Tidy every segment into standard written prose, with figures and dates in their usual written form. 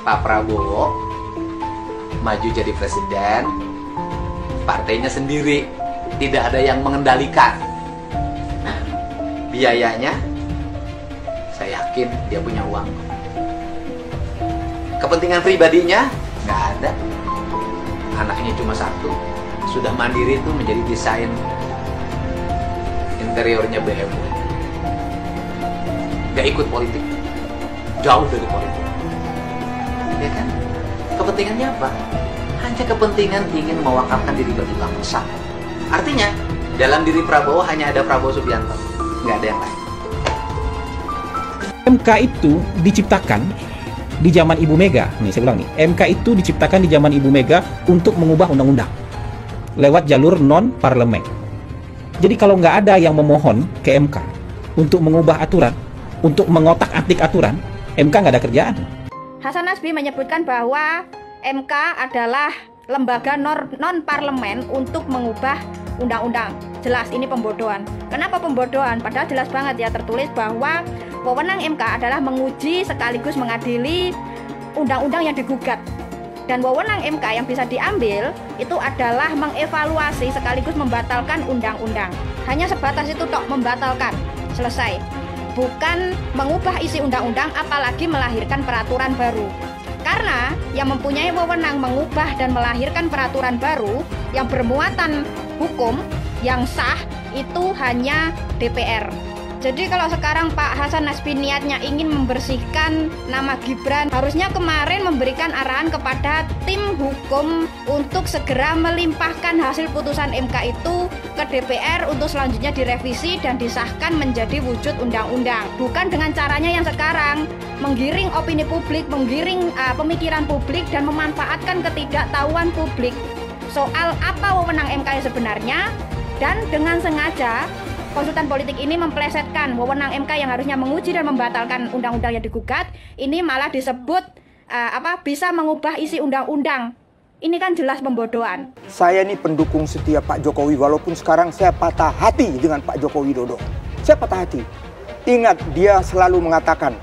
Pak Prabowo maju jadi presiden, partainya sendiri, tidak ada yang mengendalikan. Nah, biayanya, saya yakin dia punya uang. Kepentingan pribadinya nggak ada. Anaknya cuma satu, sudah mandiri itu menjadi desain interiornya BMW. Nggak ikut politik, jauh dari politik. Ya kan? Kepentingannya apa? Hanya kepentingan ingin mewakafkan diri bagi bangsa. Artinya, dalam diri Prabowo hanya ada Prabowo Subianto, nggak ada yang lain. MK itu diciptakan di zaman Ibu Mega. Nih, saya ulang nih. MK itu diciptakan di zaman Ibu Mega untuk mengubah undang-undang lewat jalur non-parlemen. Jadi kalau nggak ada yang memohon ke MK untuk mengubah aturan, untuk mengotak-atik aturan, MK nggak ada kerjaan. Hasan Nasbi menyebutkan bahwa MK adalah lembaga non-parlemen untuk mengubah undang-undang. Jelas ini pembodohan. Kenapa pembodohan? Padahal jelas banget ya tertulis bahwa wewenang MK adalah menguji sekaligus mengadili undang-undang yang digugat. Dan wewenang MK yang bisa diambil itu adalah mengevaluasi sekaligus membatalkan undang-undang. Hanya sebatas itu tok, membatalkan. Selesai. Bukan mengubah isi undang-undang apalagi melahirkan peraturan baru. Karena yang mempunyai wewenang mengubah dan melahirkan peraturan baru yang bermuatan hukum yang sah itu hanya DPR. Jadi kalau sekarang Pak Hasan Nasbi niatnya ingin membersihkan nama Gibran, harusnya kemarin memberikan arahan kepada tim hukum untuk segera melimpahkan hasil putusan MK itu ke DPR untuk selanjutnya direvisi dan disahkan menjadi wujud undang-undang. Bukan dengan caranya yang sekarang, menggiring opini publik, menggiring pemikiran publik dan memanfaatkan ketidaktahuan publik soal apa wewenang MK yang sebenarnya, dan dengan sengaja konsultan politik ini memplesetkan wewenang MK yang harusnya menguji dan membatalkan undang-undang yang digugat, ini malah disebut bisa mengubah isi undang-undang. Ini kan jelas pembodohan. Saya ini pendukung setia Pak Jokowi, walaupun sekarang saya patah hati dengan Pak Joko Widodo. Saya patah hati. Ingat, dia selalu mengatakan,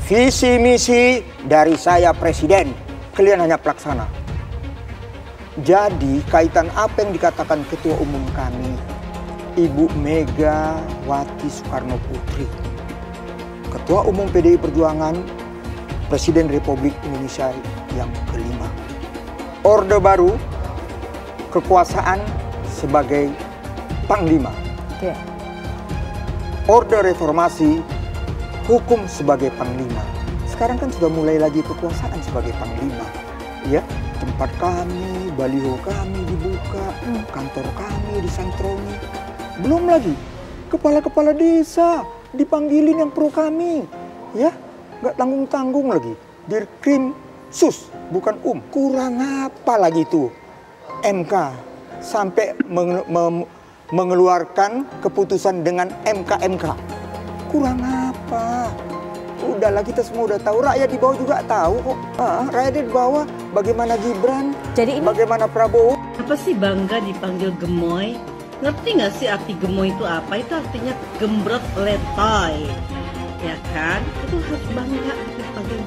visi misi dari saya presiden, kalian hanya pelaksana. Jadi kaitan apa yang dikatakan Ketua Umum kami, Ibu Megawati Soekarno Putri, Ketua Umum PDI Perjuangan, Presiden Republik Indonesia yang kelima. Orde baru, kekuasaan sebagai Panglima. Orde reformasi, hukum sebagai Panglima. Sekarang kan sudah mulai lagi kekuasaan sebagai Panglima. Ya, tempat kami, baliho kami dibuka, kantor kami disantroni. Belum lagi kepala-kepala desa dipanggilin yang pro kami, ya, nggak tanggung-tanggung lagi. Dirkrim sus, bukan Kurang apa lagi tuh MK sampai mengeluarkan keputusan dengan MK. Kurang apa? Udahlah, kita semua udah tahu, rakyat di bawah juga tahu kok. Rakyat di bawah bagaimana Gibran, jadi ini bagaimana Prabowo. Apa sih bangga dipanggil gemoy? Ngerti nggak sih arti gemoy itu apa? Itu artinya gembrot letoy, ya kan? Itu harus bangga dipanggil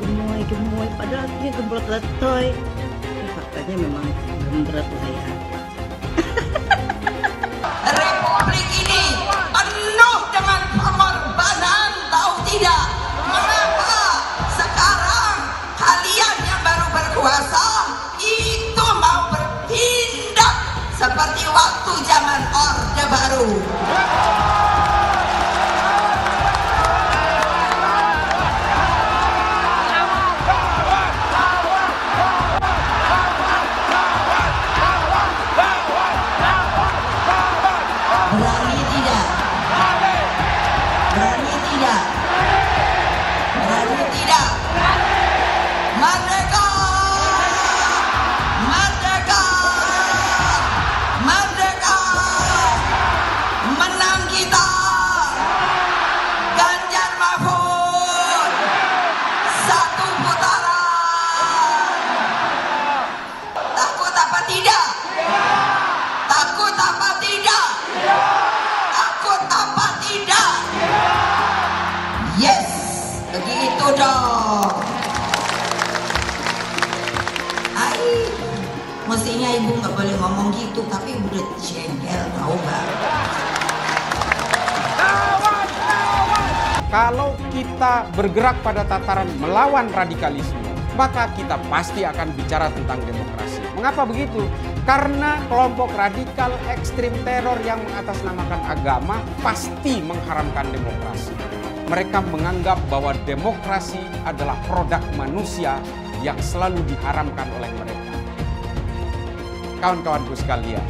gemoy. Padahal artinya gembrot letoy. Ini faktanya memang gembrot lah ya. Republik ini penuh dengan pengorbanan, tahu tidak? Mengapa sekarang kalian yang baru berkuasa itu mau bertindak seperti waktu zaman Orde Baru? Mestinya ibu nggak boleh ngomong gitu, tapi udah jengkel, tahu nggak? Kalau kita bergerak pada tataran melawan radikalisme, maka kita pasti akan bicara tentang demokrasi. Mengapa begitu? Karena kelompok radikal ekstrim teror yang mengatasnamakan agama pasti mengharamkan demokrasi. Mereka menganggap bahwa demokrasi adalah produk manusia yang selalu diharamkan oleh mereka. Kawan-kawanku sekalian,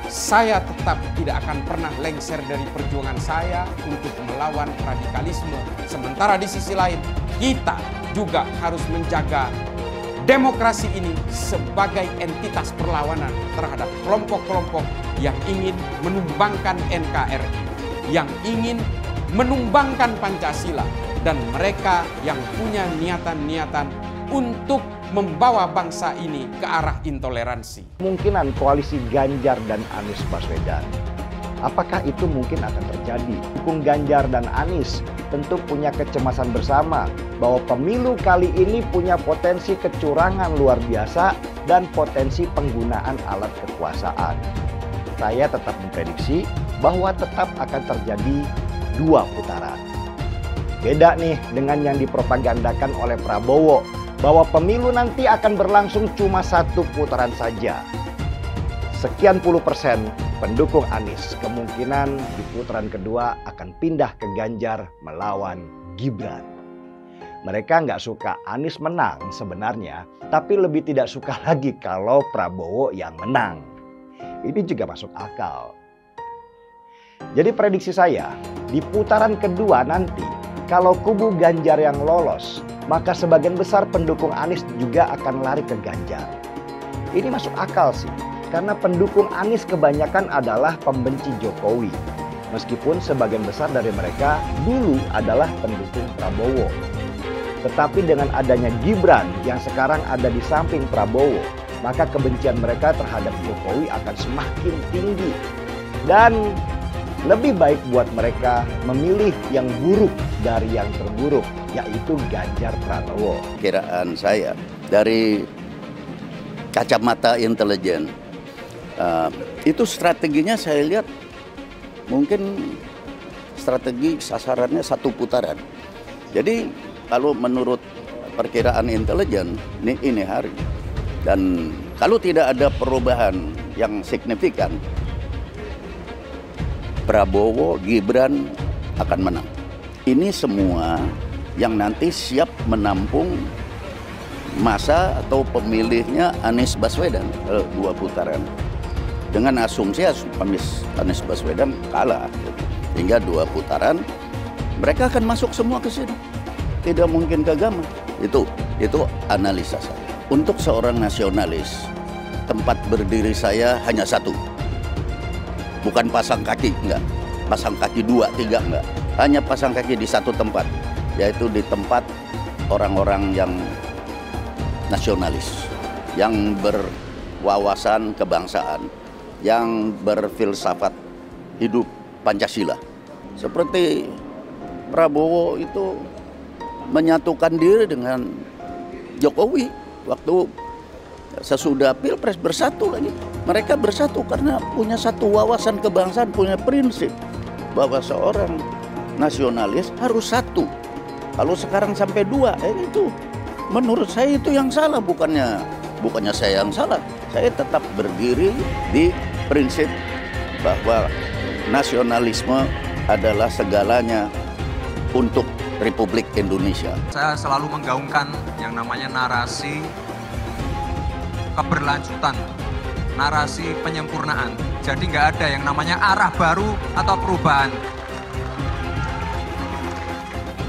saya tetap tidak akan pernah lengser dari perjuangan saya untuk melawan radikalisme. Sementara di sisi lain, kita juga harus menjaga demokrasi ini sebagai entitas perlawanan terhadap kelompok-kelompok yang ingin menumbangkan NKRI, yang ingin menumbangkan Pancasila, dan mereka yang punya niatan-niatan untuk membawa bangsa ini ke arah intoleransi. Kemungkinan koalisi Ganjar dan Anies Baswedan, apakah itu mungkin akan terjadi? Dukung Ganjar dan Anies tentu punya kecemasan bersama bahwa pemilu kali ini punya potensi kecurangan luar biasa dan potensi penggunaan alat kekuasaan. Saya tetap memprediksi bahwa tetap akan terjadi 2 putaran. Beda nih dengan yang dipropagandakan oleh Prabowo, bahwa pemilu nanti akan berlangsung cuma 1 putaran saja. Sekian puluh persen pendukung Anies kemungkinan di putaran kedua akan pindah ke Ganjar melawan Gibran. Mereka nggak suka Anies menang sebenarnya, tapi lebih tidak suka lagi kalau Prabowo yang menang. Ini juga masuk akal. Jadi prediksi saya, di putaran kedua nanti, kalau kubu Ganjar yang lolos, maka sebagian besar pendukung Anies juga akan lari ke Ganjar. Ini masuk akal sih, karena pendukung Anies kebanyakan adalah pembenci Jokowi. Meskipun sebagian besar dari mereka dulu adalah pendukung Prabowo. Tetapi dengan adanya Gibran yang sekarang ada di samping Prabowo, maka kebencian mereka terhadap Jokowi akan semakin tinggi. Dan lebih baik buat mereka memilih yang buruk dari yang terburuk, yaitu Ganjar Pranowo. Kiraan saya dari kacamata intelijen, itu strateginya saya lihat mungkin strategi sasarannya 1 putaran. Jadi kalau menurut perkiraan intelijen ini hari, dan kalau tidak ada perubahan yang signifikan, Prabowo, Gibran akan menang. Ini semua yang nanti siap menampung masa atau pemilihnya Anies Baswedan 2 putaran. Dengan asumsi Anies Baswedan kalah, hingga 2 putaran mereka akan masuk semua ke sini. Tidak mungkin keagama. Itu analisa saya. Untuk seorang nasionalis, tempat berdiri saya hanya 1. Bukan pasang kaki, enggak. Pasang kaki 2, 3, enggak. Hanya pasang kaki di 1 tempat, yaitu di tempat orang-orang yang nasionalis, yang berwawasan kebangsaan, yang berfilsafat hidup Pancasila. Seperti Prabowo itu menyatukan diri dengan Jokowi waktu sesudah Pilpres, bersatu lagi. Mereka bersatu karena punya satu wawasan kebangsaan, punya prinsip bahwa seorang nasionalis harus 1. Kalau sekarang sampai 2, itu menurut saya itu yang salah, bukannya saya yang salah. Saya tetap berdiri di prinsip bahwa nasionalisme adalah segalanya untuk Republik Indonesia. Saya selalu menggaungkan yang namanya narasi keberlanjutan, narasi penyempurnaan. Jadi nggak ada yang namanya arah baru atau perubahan.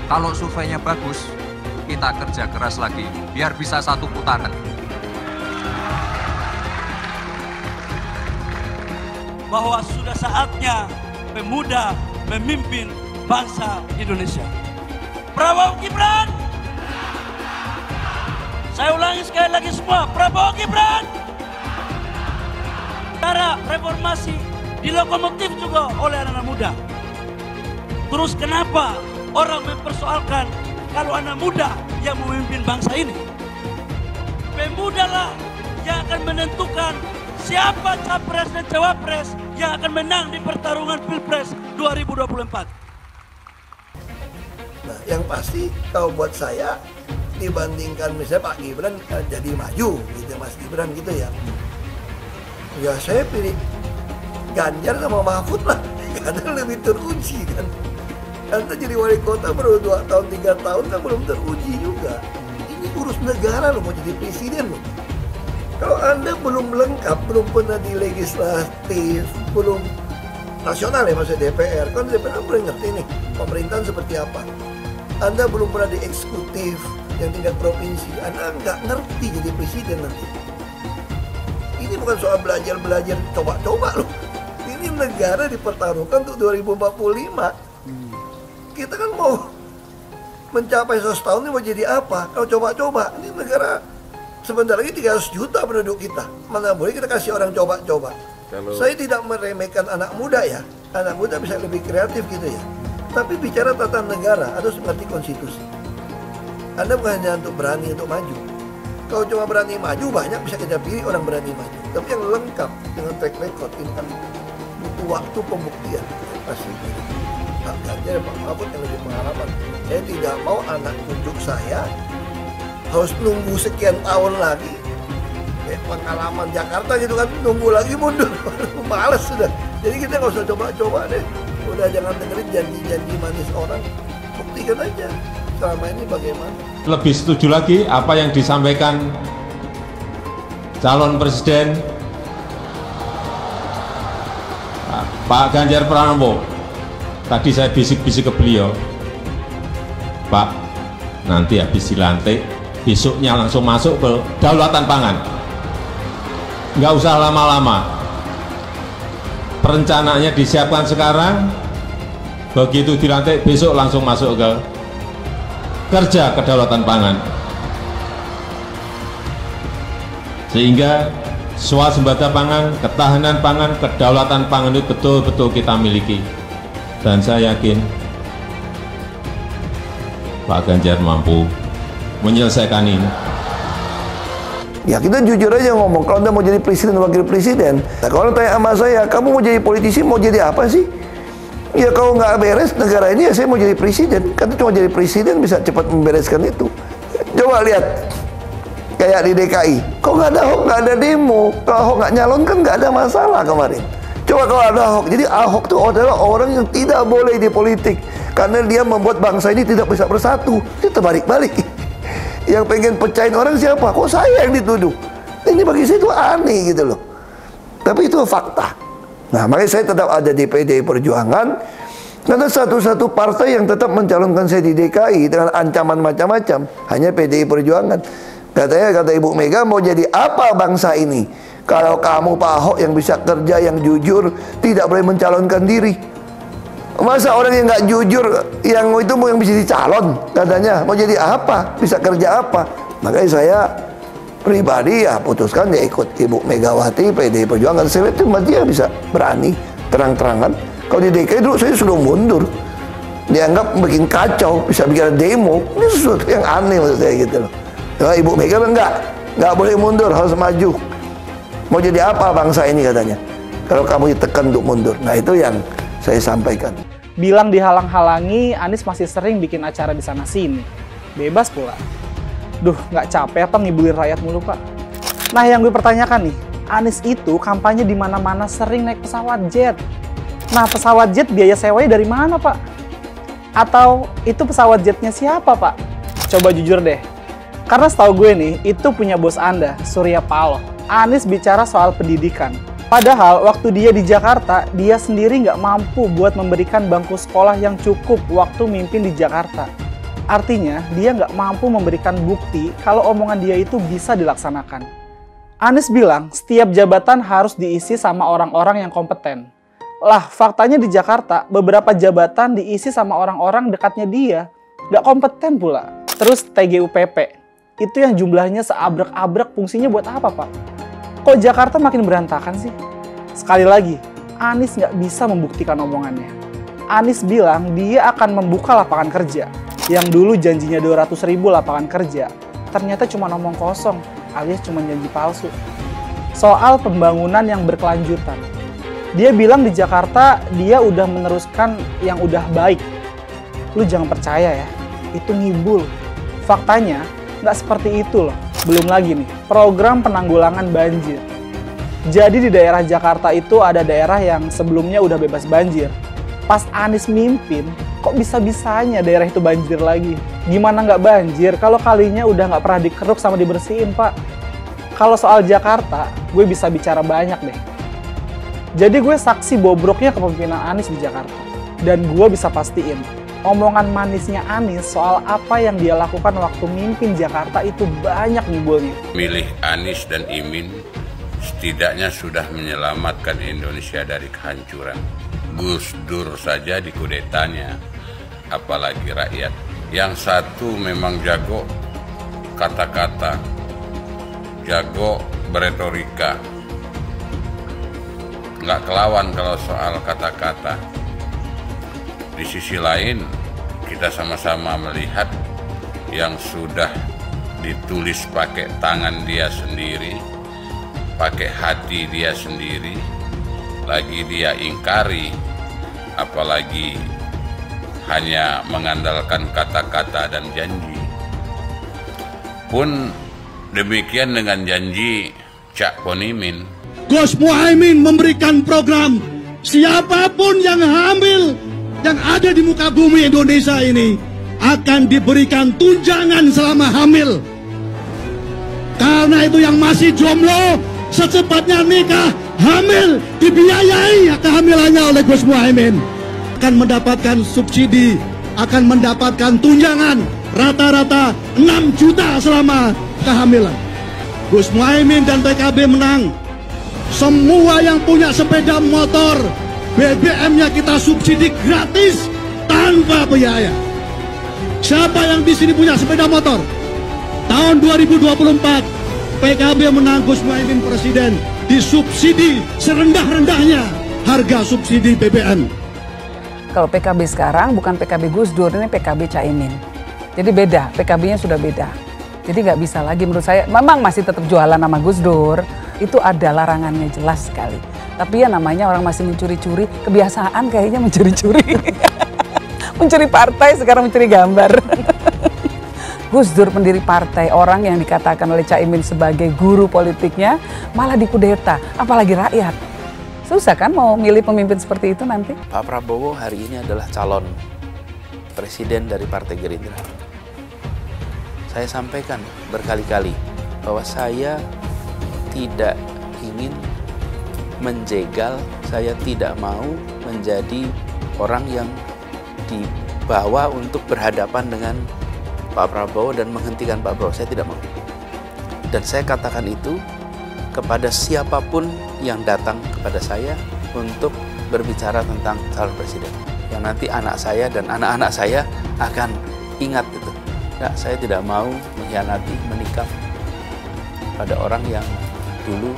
Kalau surveinya bagus, kita kerja keras lagi, biar bisa 1 putaran. Bahwa sudah saatnya pemuda memimpin bangsa Indonesia. Prabowo Gibran! Saya ulangi sekali lagi semua, Prabowo Gibran! Cara reformasi dilokomotif juga oleh anak muda. Terus kenapa orang mempersoalkan kalau anak muda yang memimpin bangsa ini? Pemudalah yang akan menentukan siapa capres dan cawapres yang akan menang di pertarungan Pilpres 2024. Nah, yang pasti kalau buat saya dibandingkan misalnya Pak Gibran jadi maju gitu, Mas Gibran gitu ya. Ya saya pilih Ganjar sama Mahfud lah, karena lebih teruji kan. Anda jadi wali kota baru 2 tahun 3 tahun kan belum teruji juga. Ini urus negara loh, mau jadi presiden loh. Kalau Anda belum lengkap, belum pernah di legislatif, belum nasional ya maksudnya DPR, kan DPR belum ngerti nih pemerintahan seperti apa. Anda belum pernah di eksekutif yang tingkat provinsi, Anda nggak ngerti jadi presiden nanti. Ini bukan soal belajar coba-coba loh. Ini negara dipertaruhkan untuk 2045. Kita kan mau mencapai 100 tahun ini mau jadi apa? Kalau coba-coba, ini negara sebentar lagi 300 juta penduduk kita. Mana boleh kita kasih orang coba-coba. Saya tidak meremehkan anak muda ya. Anak muda bisa lebih kreatif gitu ya. Tapi bicara tata negara harus mengerti konstitusi. Anda bukan hanya untuk berani untuk maju. Kalau cuma berani maju, banyak bisa kita pilih orang berani maju. Tapi yang lengkap dengan track record ini kan butuh waktu pembuktian. Pasti Pak Ganjar, Pak Mahfud yang lebih pengalaman. Saya tidak mau anak cucu saya harus nunggu sekian tahun lagi. Pengalaman Jakarta gitu kan, nunggu lagi mundur. Males sudah. Jadi kita nggak usah coba-coba deh. Udah jangan dengerin janji-janji manis orang. Buktikan aja selama ini bagaimana. Lebih setuju lagi apa yang disampaikan calon presiden Pak Ganjar Pranowo. Tadi saya bisik-bisik ke beliau, Pak, nanti habis dilantik, besoknya langsung masuk ke kedaulatan pangan. Nggak usah lama-lama. Perencanaannya disiapkan sekarang, begitu dilantik besok langsung masuk ke kerja kedaulatan pangan. Sehingga swasembada pangan, ketahanan pangan, kedaulatan pangan itu betul-betul kita miliki. Dan saya yakin Pak Ganjar mampu menyelesaikan ini. Ya kita jujur aja ngomong, kalau Anda mau jadi presiden, wakil presiden. Nah, kalau tanya sama saya, kamu mau jadi politisi, mau jadi apa sih? Ya kalau nggak beres negara ini, ya saya mau jadi presiden. Karena cuma jadi presiden bisa cepat membereskan itu. Coba lihat, kayak di DKI, kok nggak ada Ahok, nggak ada demo. Kalau Ahok nggak nyalon kan nggak ada masalah kemarin. Coba kalau ada Ahok, jadi Ahok itu adalah orang yang tidak boleh di politik. Karena dia membuat bangsa ini tidak bisa bersatu. Itu terbalik-balik. Yang pengen pecahin orang siapa? Kok saya yang dituduh? Ini bagi saya itu aneh gitu loh. Tapi itu fakta. Nah, makanya saya tetap ada di PDI Perjuangan. Karena satu-satu partai yang tetap mencalonkan saya di DKI dengan ancaman macam-macam hanya PDI Perjuangan. Kata Ibu Mega, mau jadi apa bangsa ini? Kalau kamu Pak Ahok yang bisa kerja, yang jujur, tidak boleh mencalonkan diri. Masa orang yang nggak jujur, yang itu mau yang bisa dicalon, katanya mau jadi apa, bisa kerja apa? Makanya saya pribadi ya putuskan ya ikut Ibu Megawati, PDI Perjuangan. Saya itu dia bisa berani terang-terangan. Kalau di DKI dulu saya sudah mundur, dianggap bikin kacau, bisa bikin demo. Ini sesuatu yang aneh menurut saya gitu loh. Nah, Ibu Mega nggak boleh mundur, harus maju. Mau jadi apa bangsa ini katanya? Kalau kamu ditekan untuk mundur. Nah itu yang saya sampaikan. Bilang dihalang-halangi, Anies masih sering bikin acara di sana-sini. Bebas pula. Duh, nggak capek apa ngibulin rakyat mulu, Pak? Nah, yang gue pertanyakan nih, Anies itu kampanye di mana-mana sering naik pesawat jet. Nah, pesawat jet biaya sewanya dari mana, Pak? Atau itu pesawat jetnya siapa, Pak? Coba jujur deh. Karena setahu gue nih, itu punya bos Anda, Surya Paloh. Anies bicara soal pendidikan. Padahal waktu dia di Jakarta, dia sendiri nggak mampu buat memberikan bangku sekolah yang cukup waktu mimpin di Jakarta. Artinya, dia nggak mampu memberikan bukti kalau omongan dia itu bisa dilaksanakan. Anies bilang, setiap jabatan harus diisi sama orang-orang yang kompeten. Lah, faktanya di Jakarta, beberapa jabatan diisi sama orang-orang dekatnya dia. Nggak kompeten pula. Terus TGUPP. Itu yang jumlahnya seabrek-abrek, fungsinya buat apa, Pak? Kok Jakarta makin berantakan sih? Sekali lagi, Anies nggak bisa membuktikan omongannya. Anies bilang dia akan membuka lapangan kerja. Yang dulu janjinya 200.000 lapangan kerja. ternyata cuma omong kosong, alias cuma janji palsu. Soal pembangunan yang berkelanjutan. Dia bilang di Jakarta dia udah meneruskan yang udah baik. Lu jangan percaya ya, itu ngibul. Faktanya nggak seperti itu loh. Belum lagi nih, program penanggulangan banjir. Jadi di daerah Jakarta itu ada daerah yang sebelumnya udah bebas banjir. Pas Anies mimpin, kok bisa-bisanya daerah itu banjir lagi? Gimana nggak banjir kalau kalinya udah nggak pernah dikeruk sama dibersihin, Pak? Kalau soal Jakarta, gue bisa bicara banyak deh. Jadi gue saksi bobroknya kepemimpinan Anies di Jakarta. Dan gue bisa pastiin, omongan manisnya Anies soal apa yang dia lakukan waktu mimpin Jakarta itu banyak ngibulnya. Milih Anies dan Imin setidaknya sudah menyelamatkan Indonesia dari kehancuran. Gus Dur saja dikudetanya, apalagi rakyat. Yang satu memang jago kata-kata, jago beretorika, nggak kelawan kalau soal kata-kata. Di sisi lain, kita sama-sama melihat yang sudah ditulis pakai tangan dia sendiri, pakai hati dia sendiri, lagi dia ingkari, apalagi hanya mengandalkan kata-kata dan janji. Pun demikian dengan janji Cak Ponimin. Gus Muhaimin memberikan program siapapun yang hamil yang ada di muka bumi Indonesia ini akan diberikan tunjangan selama hamil. Karena itu yang masih jomblo secepatnya nikah, hamil, dibiayai kehamilannya oleh Gus Muhaimin. Akan mendapatkan subsidi, akan mendapatkan tunjangan rata-rata 6 juta selama kehamilan. Gus Muhaimin dan PKB menang. Semua yang punya sepeda motor, BBM-nya kita subsidi gratis tanpa biaya. Siapa yang di sini punya sepeda motor? Tahun 2024 PKB menang, Gus Muhaimin presiden, disubsidi serendah-rendahnya harga subsidi BBM. Kalau PKB sekarang bukan PKB Gus Dur, ini PKB Caimin. Jadi beda, PKB-nya sudah beda. Jadi nggak bisa lagi menurut saya, memang masih tetap jualan nama Gus Dur, itu ada larangannya jelas sekali. Tapi ya namanya orang masih mencuri-curi, kebiasaan kayaknya mencuri-curi. Mencuri partai, sekarang mencuri gambar. Gus Dur pendiri partai, orang yang dikatakan oleh Caimin sebagai guru politiknya, malah dikudeta, apalagi rakyat. Susah kan mau milih pemimpin seperti itu nanti? Pak Prabowo hari ini adalah calon presiden dari Partai Gerindra. Saya sampaikan berkali-kali bahwa saya tidak ingin menjegal, saya tidak mau menjadi orang yang dibawa untuk berhadapan dengan Pak Prabowo dan menghentikan Pak Prabowo. Saya tidak mau. Dan saya katakan itu kepada siapapun yang datang kepada saya untuk berbicara tentang calon presiden. Yang nanti anak saya dan anak-anak saya akan ingat itu. Nah, saya tidak mau mengkhianati, menikam pada orang yang dulu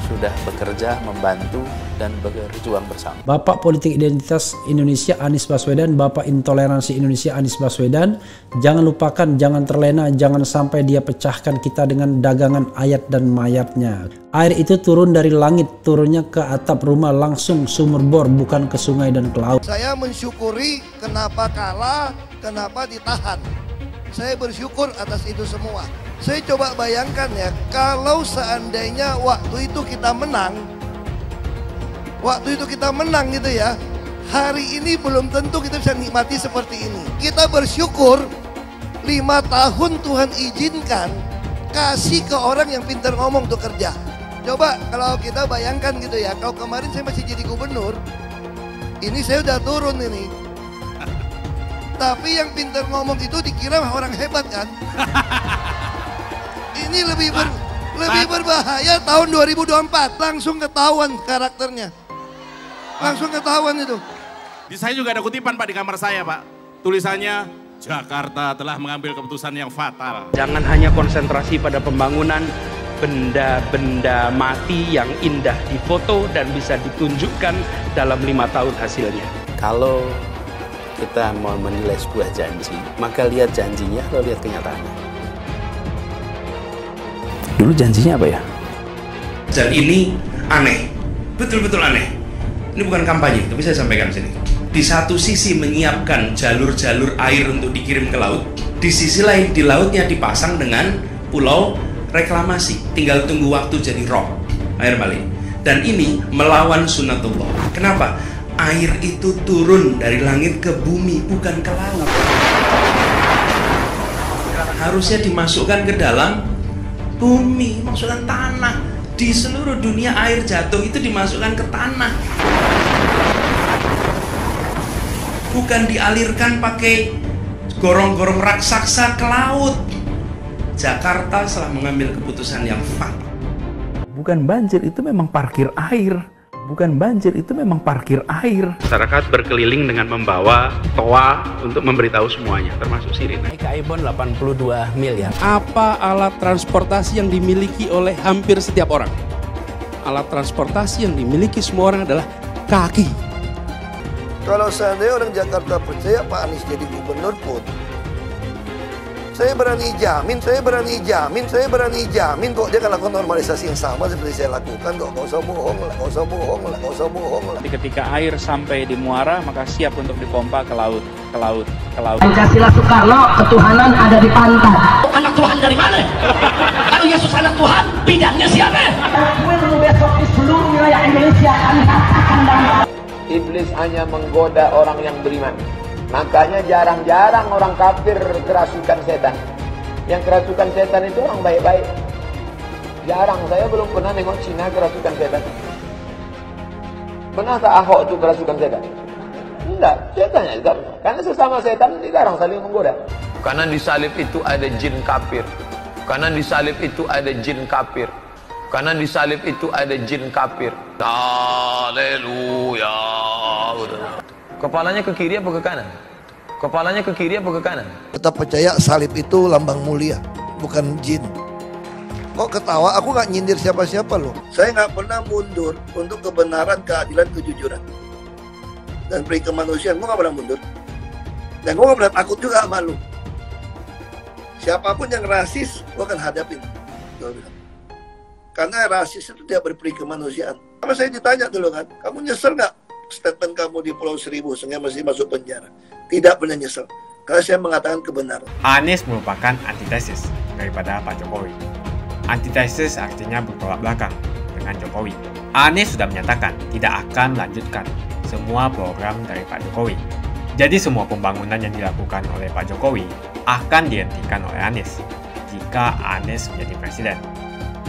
sudah bekerja, membantu, dan berjuang bersama. Bapak Politik Identitas Indonesia Anies Baswedan, Bapak Intoleransi Indonesia Anies Baswedan, jangan lupakan, jangan terlena, jangan sampai dia pecahkan kita dengan dagangan ayat dan mayatnya. Air itu turun dari langit, turunnya ke atap rumah langsung sumur bor, bukan ke sungai dan ke laut. Saya mensyukuri kenapa kalah, kenapa ditahan. Saya bersyukur atas itu semua. Saya coba bayangkan ya, kalau seandainya waktu itu kita menang, gitu ya, hari ini belum tentu kita bisa nikmati seperti ini. Kita bersyukur 5 tahun Tuhan izinkan kasih ke orang yang pintar ngomong untuk kerja. Coba kalau kita bayangkan gitu ya, kalau kemarin saya masih jadi gubernur, ini saya udah turun ini. Tapi yang pintar ngomong itu dikira orang hebat kan? Ini lebih berbahaya tahun 2024. Langsung ketahuan karakternya. Langsung ketahuan itu. Di saya juga ada kutipan Pak di kamar saya Pak. Tulisannya, Jakarta telah mengambil keputusan yang fatal. Jangan hanya konsentrasi pada pembangunan benda-benda mati yang indah difoto dan bisa ditunjukkan dalam 5 tahun hasilnya. Kalau kita mau menilai sebuah janji, maka lihat janjinya atau lihat kenyataannya. dulu janjinya apa ya? Dan ini aneh, betul-betul aneh. Ini bukan kampanye, tapi saya sampaikan sini. Di satu sisi menyiapkan jalur-jalur air untuk dikirim ke laut, di sisi lain di lautnya dipasang dengan pulau reklamasi, tinggal tunggu waktu jadi rob, air balik. Dan ini melawan sunatullah. Kenapa? Air itu turun dari langit ke bumi, bukan ke laut. Harusnya dimasukkan ke dalam bumi, masukkan tanah. Di seluruh dunia air jatuh itu dimasukkan ke tanah, bukan dialirkan pakai gorong-gorong raksasa ke laut. Jakarta telah mengambil keputusan yang fatal. Bukan banjir, itu memang parkir air. Bukan banjir, itu memang parkir air. Masyarakat berkeliling dengan membawa toa untuk memberitahu semuanya, termasuk sirine. KAIBON 82 miliar. Apa alat transportasi yang dimiliki oleh hampir setiap orang? Alat transportasi yang dimiliki semua orang adalah kaki. Kalau seandainya orang Jakarta percaya Pak Anies jadi gubernur pun, saya berani jamin kok dia akan lakukan normalisasi yang sama seperti saya lakukan kok. Gak usah bohong lah. Tapi ketika air sampai di muara, maka siap untuk dipompa ke laut. Pancasila Soekarno, ketuhanan ada di pantai. Anak Tuhan dari mana? Kalau Yesus anak Tuhan, bidangnya siapa? Besok di seluruh wilayah Indonesia kami katakan dan Iblis hanya menggoda orang yang beriman. Makanya jarang-jarang orang kafir kerasukan setan. Yang kerasukan setan itu orang baik-baik. Jarang, saya belum pernah nengok Cina kerasukan setan. Pernah tak Ahok itu kerasukan setan? Enggak, setannya juga. Karena sesama setan jarang saling menggoda. Karena di salib itu ada jin kafir. Karena di salib itu ada jin kafir. Karena di salib itu ada jin kafir. Haleluya. Kepalanya ke kiri apa ke kanan? Kepalanya ke kiri apa ke kanan? Tetap percaya salib itu lambang mulia, bukan jin. Kok ketawa? Aku nggak nyindir siapa-siapa loh. Saya nggak pernah mundur untuk kebenaran, keadilan, kejujuran. Dan peri kemanusiaan, gue nggak pernah mundur. Dan gue nggak pernah takut juga sama lu. Siapapun yang rasis, gue akan hadapin. Karena rasis itu tidak berperi kemanusiaan. Sama saya ditanya dulu kan, kamu nyesel nggak statement kamu di Pulau Seribu sehingga masih masuk penjara? Tidak pernah nyesel, karena saya mengatakan kebenaran. Anies merupakan antitesis daripada Pak Jokowi. Antitesis artinya bertolak belakang dengan Jokowi. Anies sudah menyatakan tidak akan melanjutkan semua program dari Pak Jokowi. Jadi semua pembangunan yang dilakukan oleh Pak Jokowi akan dihentikan oleh Anies jika Anies menjadi presiden.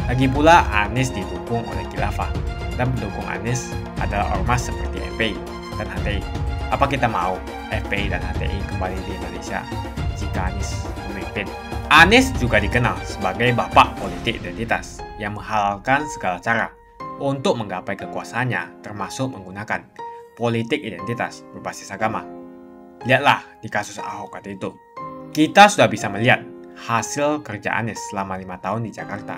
Lagi pula Anies didukung oleh khilafah, dan pendukung Anies adalah ormas seperti FPI dan HTI. Apa kita mau FPI dan HTI kembali di Indonesia jika Anies memimpin? Anies juga dikenal sebagai bapak politik identitas yang menghalalkan segala cara untuk menggapai kekuasaannya, termasuk menggunakan politik identitas berbasis agama. Lihatlah di kasus Ahok waktu itu. Kita sudah bisa melihat hasil kerja Anies selama 5 tahun di Jakarta.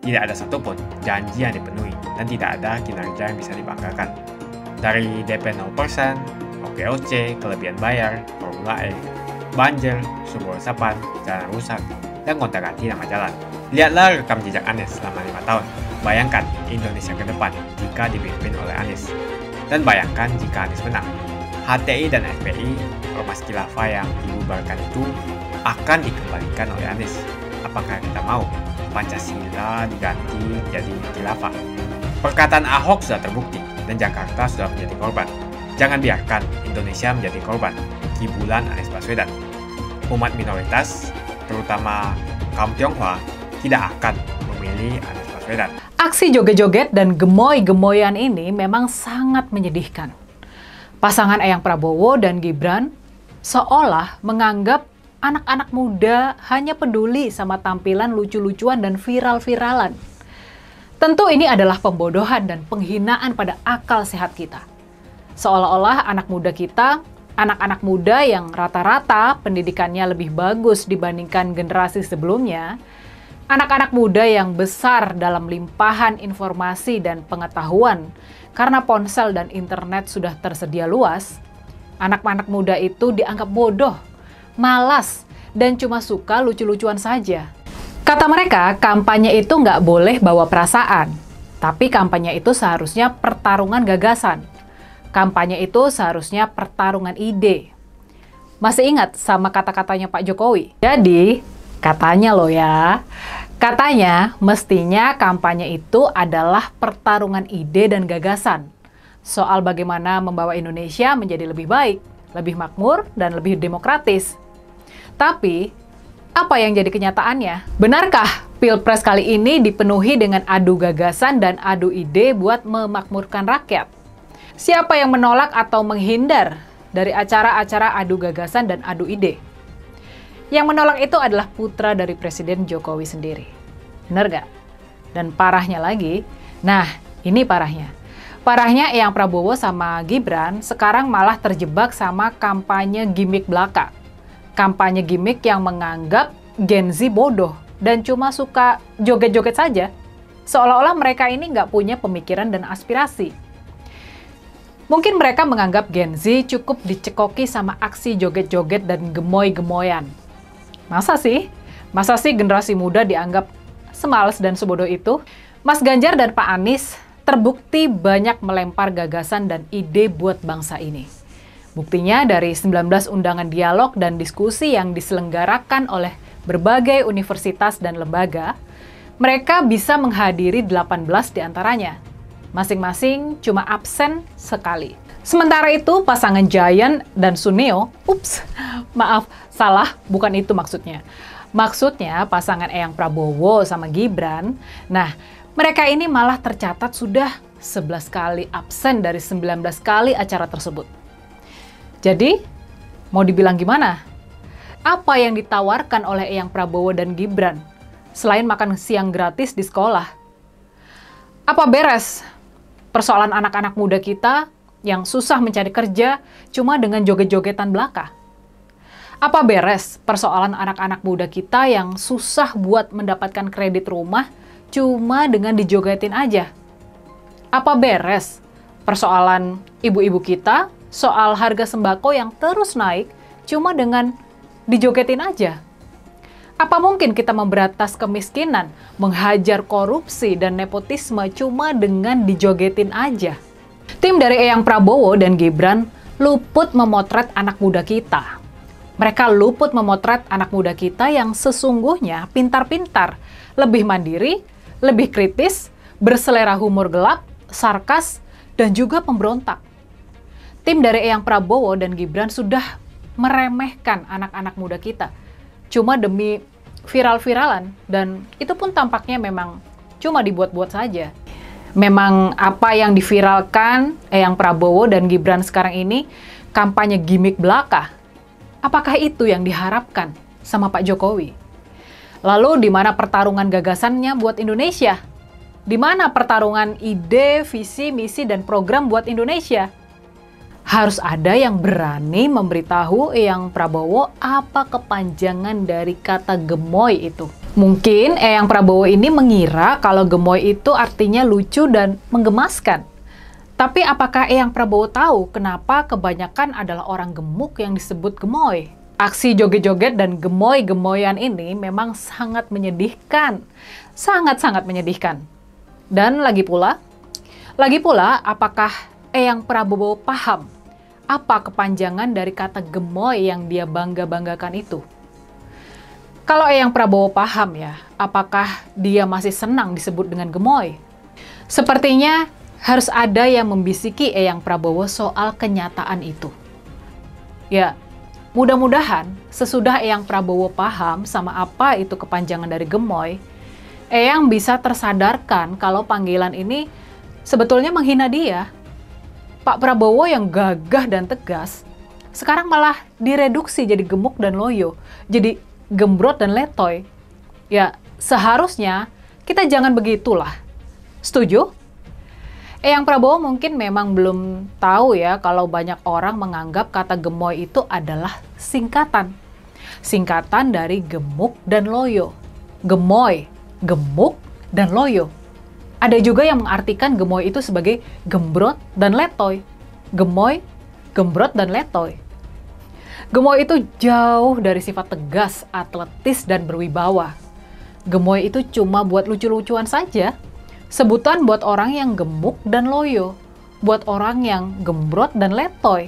Tidak ada satupun janji yang dipenuhi dan tidak ada kinerja yang bisa dibanggakan. Dari DP 0%, OKOC, kelebihan bayar, Formula E, banjir, sumber resapan, jalan rusak, dan gonta-ganti nama jalan. Lihatlah rekam jejak Anies selama 5 tahun. Bayangkan Indonesia ke depan jika dipimpin oleh Anies. Dan bayangkan jika Anies menang. HTI dan FPI, ormas khilafah yang dibubarkan itu akan dikembalikan oleh Anies. Apakah kita mau Pancasila diganti jadi khilafah? Perkataan Ahok sudah terbukti dan Jakarta sudah menjadi korban. Jangan biarkan Indonesia menjadi korban kibulan Anies Baswedan. Umat minoritas, terutama kaum Tionghoa, tidak akan memilih Anies Baswedan. Aksi joget-joget dan gemoy-gemoyan ini memang sangat menyedihkan. Pasangan Eyang Prabowo dan Gibran seolah menganggap anak-anak muda hanya peduli sama tampilan lucu-lucuan dan viral-viralan. Tentu ini adalah pembodohan dan penghinaan pada akal sehat kita. Seolah-olah anak muda kita, anak-anak muda yang rata-rata pendidikannya lebih bagus dibandingkan generasi sebelumnya, anak-anak muda yang besar dalam limpahan informasi dan pengetahuan karena ponsel dan internet sudah tersedia luas, anak-anak muda itu dianggap bodoh, malas, dan cuma suka lucu-lucuan saja. Kata mereka, kampanye itu nggak boleh bawa perasaan, tapi kampanye itu seharusnya pertarungan gagasan. Kampanye itu seharusnya pertarungan ide. Masih ingat sama kata-katanya Pak Jokowi? Jadi, katanya loh ya, katanya mestinya kampanye itu adalah pertarungan ide dan gagasan. Soal bagaimana membawa Indonesia menjadi lebih baik, lebih makmur, dan lebih demokratis. Tapi, apa yang jadi kenyataannya? Benarkah Pilpres kali ini dipenuhi dengan adu gagasan dan adu ide buat memakmurkan rakyat? Siapa yang menolak atau menghindar dari acara-acara adu gagasan dan adu ide? Yang menolak itu adalah putra dari Presiden Jokowi sendiri. Benar gak? Dan parahnya lagi, nah ini parahnya. Parahnya Eyang Prabowo sama Gibran sekarang malah terjebak sama kampanye gimmick belaka. Kampanye gimmick yang menganggap Gen Z bodoh dan cuma suka joget-joget saja. Seolah-olah mereka ini nggak punya pemikiran dan aspirasi. Mungkin mereka menganggap Gen Z cukup dicekoki sama aksi joget-joget dan gemoy-gemoyan. Masa sih? Masa sih generasi muda dianggap semales dan sebodoh itu? Mas Ganjar dan Pak Anies terbukti banyak melempar gagasan dan ide buat bangsa ini. Buktinya dari 19 undangan dialog dan diskusi yang diselenggarakan oleh berbagai universitas dan lembaga, mereka bisa menghadiri 18 diantaranya. Masing-masing cuma absen sekali. Sementara itu, pasangan Giant dan Suneo, maaf, salah, bukan itu maksudnya. Maksudnya pasangan Eyang Prabowo sama Gibran, nah, mereka ini malah tercatat sudah 11 kali absen dari 19 kali acara tersebut. Jadi, mau dibilang gimana? Apa yang ditawarkan oleh Eyang Prabowo dan Gibran selain makan siang gratis di sekolah? Apa beres persoalan anak-anak muda kita yang susah mencari kerja cuma dengan joget-jogetan belaka? Apa beres persoalan anak-anak muda kita yang susah buat mendapatkan kredit rumah cuma dengan dijogetin aja? Apa beres persoalan ibu-ibu kita soal harga sembako yang terus naik cuma dengan dijogetin aja? Apa mungkin kita memberantas kemiskinan, menghajar korupsi dan nepotisme cuma dengan dijogetin aja? Tim dari Eyang Prabowo dan Gibran luput memotret anak muda kita. Mereka luput memotret anak muda kita yang sesungguhnya pintar-pintar, lebih mandiri, lebih kritis, berselera humor gelap, sarkas, dan juga pemberontak. Tim dari Eyang Prabowo dan Gibran sudah meremehkan anak-anak muda kita cuma demi viral-viralan, dan itu pun tampaknya memang cuma dibuat-buat saja. Memang apa yang diviralkan Eyang Prabowo dan Gibran sekarang ini kampanye gimmick belaka. Apakah itu yang diharapkan sama Pak Jokowi? Lalu di mana pertarungan gagasannya buat Indonesia? Di mana pertarungan ide, visi, misi, dan program buat Indonesia? Harus ada yang berani memberitahu Eyang Prabowo apa kepanjangan dari kata gemoy itu. Mungkin Eyang Prabowo ini mengira kalau gemoy itu artinya lucu dan menggemaskan. Tapi apakah Eyang Prabowo tahu kenapa kebanyakan adalah orang gemuk yang disebut gemoy? Aksi joget-joget dan gemoy-gemoyan ini memang sangat menyedihkan. Sangat-sangat menyedihkan. Dan lagi pula, apakah Eyang Prabowo paham apa kepanjangan dari kata gemoy yang dia bangga-banggakan itu? Kalau Eyang Prabowo paham ya, apakah dia masih senang disebut dengan gemoy? Sepertinya harus ada yang membisiki Eyang Prabowo soal kenyataan itu. Ya, mudah-mudahan sesudah Eyang Prabowo paham sama apa itu kepanjangan dari gemoy, Eyang bisa tersadarkan kalau panggilan ini sebetulnya menghina dia. Pak Prabowo yang gagah dan tegas, sekarang malah direduksi jadi gemuk dan loyo, jadi gembrot dan letoy. Ya, seharusnya kita jangan begitulah. Setuju? Eyang Prabowo mungkin memang belum tahu ya kalau banyak orang menganggap kata gemoy itu adalah singkatan. Singkatan dari gemuk dan loyo. Gemoy, gemuk, dan loyo. Ada juga yang mengartikan gemoy itu sebagai gembrot dan letoy. Gemoy, gembrot, dan letoy. Gemoy itu jauh dari sifat tegas, atletis, dan berwibawa. gemoy itu cuma buat lucu-lucuan saja. Sebutan buat orang yang gemuk dan loyo, buat orang yang gembrot dan letoy.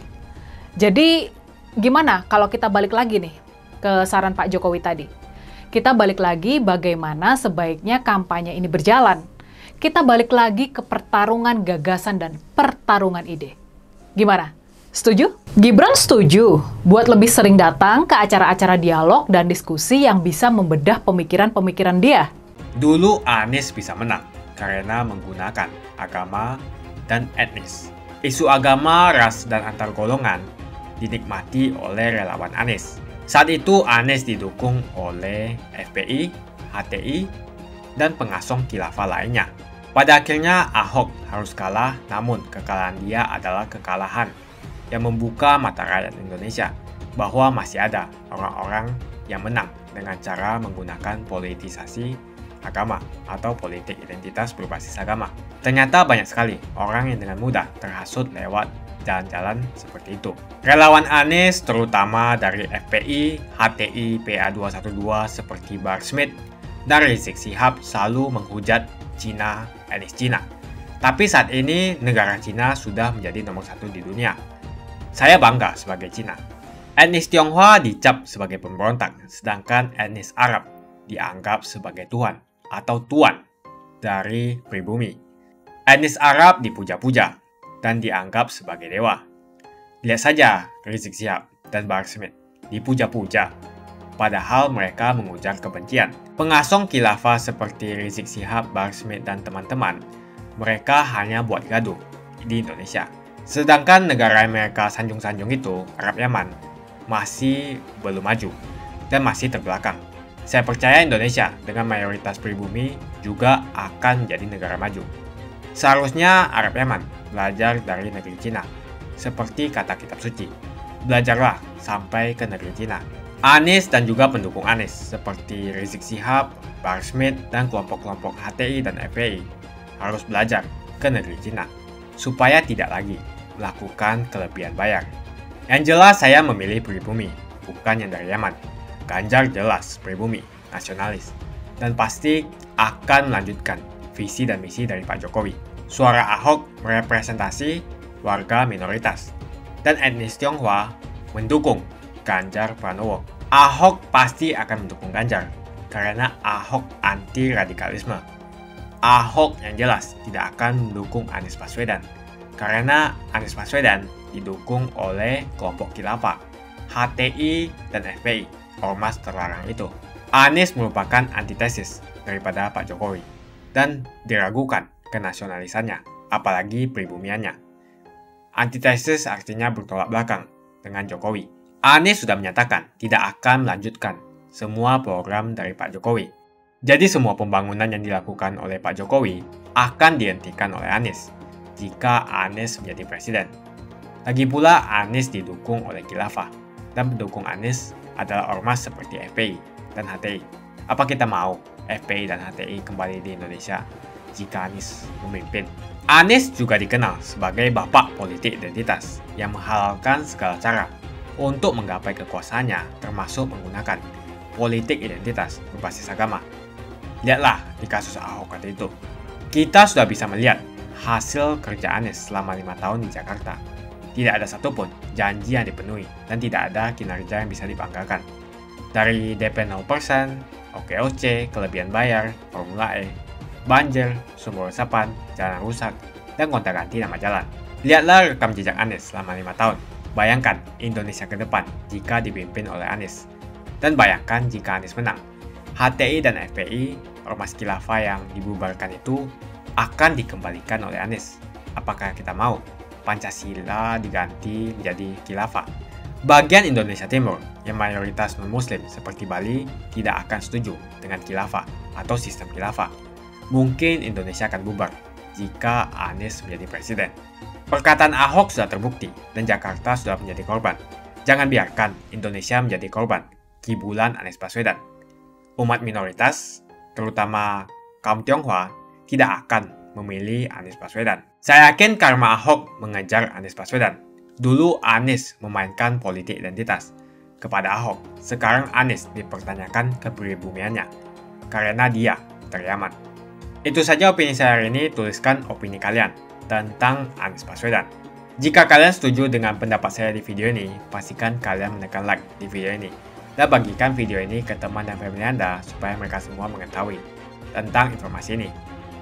Jadi gimana kalau kita balik lagi nih ke saran Pak Jokowi tadi? Kita balik lagi bagaimana sebaiknya kampanye ini berjalan. Kita balik lagi ke pertarungan gagasan dan pertarungan ide. Gimana? Setuju? Gibran setuju buat lebih sering datang ke acara-acara dialog dan diskusi yang bisa membedah pemikiran-pemikiran dia. Dulu Anies bisa menang karena menggunakan agama dan etnis. Isu agama, ras, dan antar golongan dinikmati oleh relawan Anies. Saat itu Anies didukung oleh FPI, HTI, dan pengasong khilafah lainnya. Pada akhirnya Ahok harus kalah, namun kekalahan dia adalah kekalahan yang membuka mata rakyat Indonesia bahwa masih ada orang-orang yang menang dengan cara menggunakan politisasi agama atau politik identitas berbasis agama. Ternyata banyak sekali orang yang dengan mudah terhasut lewat jalan-jalan seperti itu. Relawan Anies terutama dari FPI, HTI, PA212 seperti Bahar Smith dan Rizik Syihab selalu menghujat Cina, etnis Cina. Tapi saat ini negara Cina sudah menjadi nomor 1 di dunia. Saya bangga sebagai Cina. Etnis Tionghoa dicap sebagai pemberontak, sedangkan etnis Arab dianggap sebagai Tuhan atau tuan dari pribumi. Etnis Arab dipuja-puja dan dianggap sebagai dewa. Lihat saja Rizik Syihab dan Bahar Smith dipuja-puja, padahal mereka mengujar kebencian. Pengasong khilafah seperti Rizik Syihab, Bahar Smith, dan teman-teman, mereka hanya buat gaduh di Indonesia. Sedangkan negara yang mereka sanjung-sanjung itu, Arab Yaman, masih belum maju dan masih terbelakang. Saya percaya Indonesia dengan mayoritas pribumi juga akan menjadi negara maju. Seharusnya Arab Yaman belajar dari negeri Cina. Seperti kata kitab suci, belajarlah sampai ke negeri Cina. Anies dan juga pendukung Anies seperti Rizik Syihab, Bahar Smith, dan kelompok-kelompok HTI dan FPI harus belajar ke negeri Cina supaya tidak lagi melakukan kelebihan bayar. Yang jelas saya memilih pribumi, bukan yang dari Yaman. Ganjar jelas pribumi, nasionalis, dan pasti akan melanjutkan visi dan misi dari Pak Jokowi. Suara Ahok merepresentasi warga minoritas, dan etnis Tionghoa mendukung Ganjar Pranowo. Ahok pasti akan mendukung Ganjar, karena Ahok anti radikalisme. Ahok yang jelas tidak akan mendukung Anies Baswedan, karena Anies Baswedan didukung oleh kelompok khilafah, HTI, dan FPI. Ormas terlarang itu. Anies merupakan antitesis daripada Pak Jokowi dan diragukan kenasionalisannya, apalagi pribumiannya. Antitesis artinya bertolak belakang dengan Jokowi. Anies sudah menyatakan tidak akan melanjutkan semua program dari Pak Jokowi. Jadi semua pembangunan yang dilakukan oleh Pak Jokowi akan dihentikan oleh Anies jika Anies menjadi presiden. Lagi pula Anies didukung oleh khilafah dan pendukung Anies adalah ormas seperti FPI dan HTI. Apa kita mau FPI dan HTI kembali di Indonesia jika Anies memimpin? Anies juga dikenal sebagai bapak politik identitas yang menghalalkan segala cara untuk menggapai kekuasaannya, termasuk menggunakan politik identitas berbasis agama. Lihatlah di kasus Ahok kali itu. Kita sudah bisa melihat hasil kerja Anies selama 5 tahun di Jakarta. Tidak ada satupun janji yang dipenuhi dan tidak ada kinerja yang bisa dibanggakan. Dari DP 0%, OKOC, kelebihan bayar, Formula E, banjir, sumber resapan, jalan rusak, dan gonta-ganti nama jalan. Lihatlah rekam jejak Anies selama 5 tahun. Bayangkan Indonesia ke depan jika dipimpin oleh Anies. Dan bayangkan jika Anies menang. HTI dan FPI, ormas khilafah yang dibubarkan itu, akan dikembalikan oleh Anies. Apakah kita mau Pancasila diganti menjadi khilafah? Bagian Indonesia Timur yang mayoritas non-muslim seperti Bali tidak akan setuju dengan khilafah atau sistem khilafah. Mungkin Indonesia akan bubar jika Anies menjadi presiden. Perkataan Ahok sudah terbukti dan Jakarta sudah menjadi korban. Jangan biarkan Indonesia menjadi korban kibulan Anies Baswedan. Umat minoritas, terutama kaum Tionghoa, tidak akan memilih Anies Baswedan. Saya yakin karma Ahok mengejar Anies Baswedan. Dulu Anies memainkan politik identitas kepada Ahok. Sekarang Anies dipertanyakan kepribumiannya. karena dia teriaman. Itu saja opini saya hari ini, tuliskan opini kalian tentang Anies Baswedan. Jika kalian setuju dengan pendapat saya di video ini, pastikan kalian menekan like di video ini. Dan bagikan video ini ke teman dan family Anda supaya mereka semua mengetahui tentang informasi ini.